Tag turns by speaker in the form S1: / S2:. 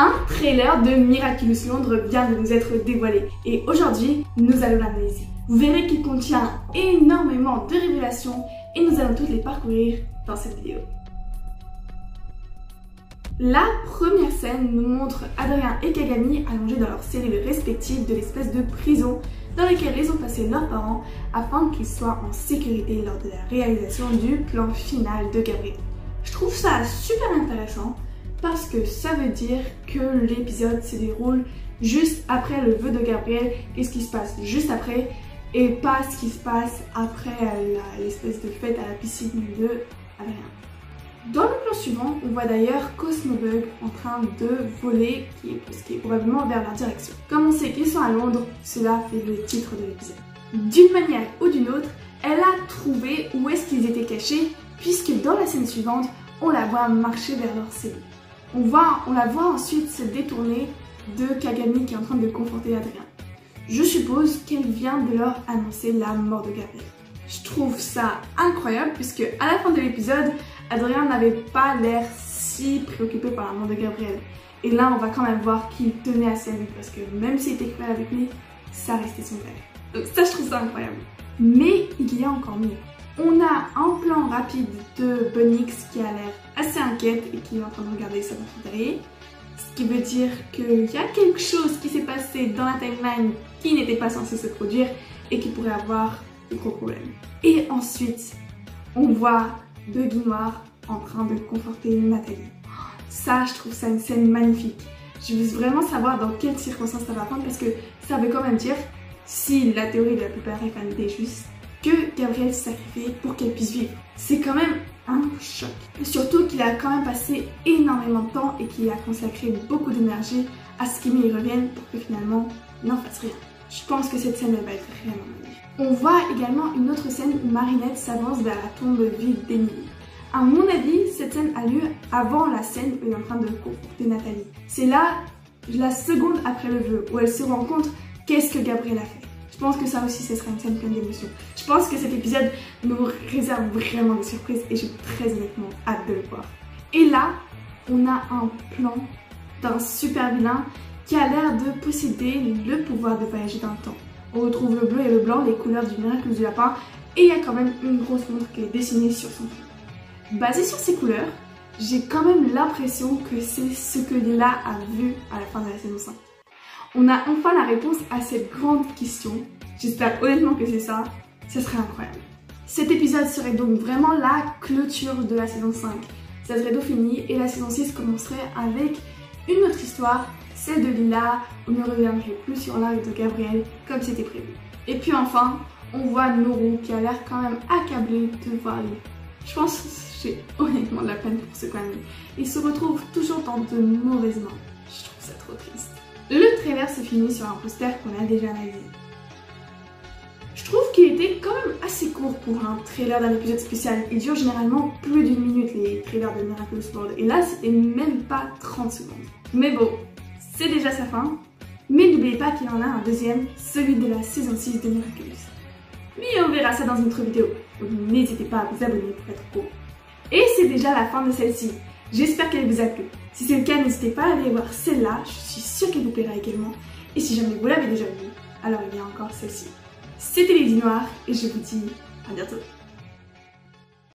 S1: Un trailer de Miraculous Londres vient de nous être dévoilé et aujourd'hui, nous allons l'analyser. Vous verrez qu'il contient énormément de révélations et nous allons toutes les parcourir dans cette vidéo. La première scène nous montre Adrien et Kagami allongés dans leurs cellules respectives de l'espèce de prison dans laquelle ils ont passé leurs parents afin qu'ils soient en sécurité lors de la réalisation du plan final de Gabriel. Je trouve ça super intéressant parce que ça veut dire que l'épisode se déroule juste après le vœu de Gabriel et ce qui se passe juste après et pas ce qui se passe après l'espèce de fête à la piscine de Adrien. Dans le plan suivant, on voit d'ailleurs Cosmobug en train de voler, qui est probablement vers leur direction. Comme on sait qu'ils sont à Londres, cela fait le titre de l'épisode. D'une manière ou d'une autre, elle a trouvé où est-ce qu'ils étaient cachés, puisque dans la scène suivante, on la voit marcher vers leur cellule. On la voit ensuite se détourner de Kagami qui est en train de conforter Adrien. Je suppose qu'elle vient de leur annoncer la mort de Gabriel. Je trouve ça incroyable puisque à la fin de l'épisode, Adrien n'avait pas l'air si préoccupé par la mort de Gabriel. Et là, on va quand même voir qu'il tenait à sa vie parce que même s'il était cruel avec lui, ça restait son père. Donc ça, je trouve ça incroyable. Mais il y a encore mieux. On a un plan rapide de Bunnix qui a l'air assez inquiète et qui est en train de regarder sa montre derrière. Ce qui veut dire qu'il y a quelque chose qui s'est passé dans la timeline qui n'était pas censé se produire et qui pourrait avoir de gros problèmes. Et ensuite, on voit Buggy Noir en train de conforter Nathalie. Ça, je trouve ça une scène magnifique. Je veux vraiment savoir dans quelles circonstances ça va prendre parce que ça veut quand même dire, si la théorie de la plupart est juste, que Gabriel s'est sacrifié pour qu'elle puisse vivre. C'est quand même un choc. Surtout qu'il a quand même passé énormément de temps et qu'il a consacré beaucoup d'énergie à ce qu'Amy revienne pour que finalement il n'en fasse rien. Je pense que cette scène elle va être réellement magnifique. On voit également une autre scène où Marinette s'avance vers la tombe vide d'Emily. À mon avis, cette scène a lieu avant la scène où elle est en train de conforter Nathalie. C'est là, la seconde après le vœu, où elle se rend compte qu'est-ce que Gabriel a fait. Je pense que ça aussi, ce sera une scène pleine d'émotions. Je pense que cet épisode nous réserve vraiment des surprises et j'ai très honnêtement hâte de le voir. Et là, on a un plan d'un super vilain qui a l'air de posséder le pouvoir de voyager dans le temps. On retrouve le bleu et le blanc, les couleurs du miracle du lapin, et il y a quand même une grosse montre qui est dessinée sur son front. Basée sur ces couleurs, j'ai quand même l'impression que c'est ce que Lila a vu à la fin de la saison 5. On a enfin la réponse à cette grande question. J'espère honnêtement que c'est ça. Ce serait incroyable. Cet épisode serait donc vraiment la clôture de la saison 5. Ça serait donc fini et la saison 6 commencerait avec une autre histoire, celle de Lila, où on ne reviendrait plus sur l'arc de Gabriel comme c'était prévu. Et puis enfin, on voit Noru qui a l'air quand même accablé de voir Lila. Je pense que j'ai honnêtement de la peine pour ce Kagami. Il se retrouve toujours dans de mauvaises mains. Je trouve ça trop triste. Le trailer se finit sur un poster qu'on a déjà analysé. Je trouve qu'il était quand même assez court pour un trailer d'un épisode spécial. Il dure généralement plus d'une minute les trailers de Miraculous World. Et là, c'était même pas 30 secondes. Mais bon, c'est déjà sa fin. Mais n'oubliez pas qu'il y en a un deuxième, celui de la saison 6 de Miraculous. Mais on verra ça dans une autre vidéo. Donc n'hésitez pas à vous abonner pour être au courant. Et c'est déjà la fin de celle-ci. J'espère qu'elle vous a plu. Si c'est le cas, n'hésitez pas à aller voir celle-là. Je suis sûre qu'elle vous plaira également. Et si jamais vous l'avez déjà vue, alors il y a encore celle-ci. C'était Lady Noire et je vous dis à bientôt.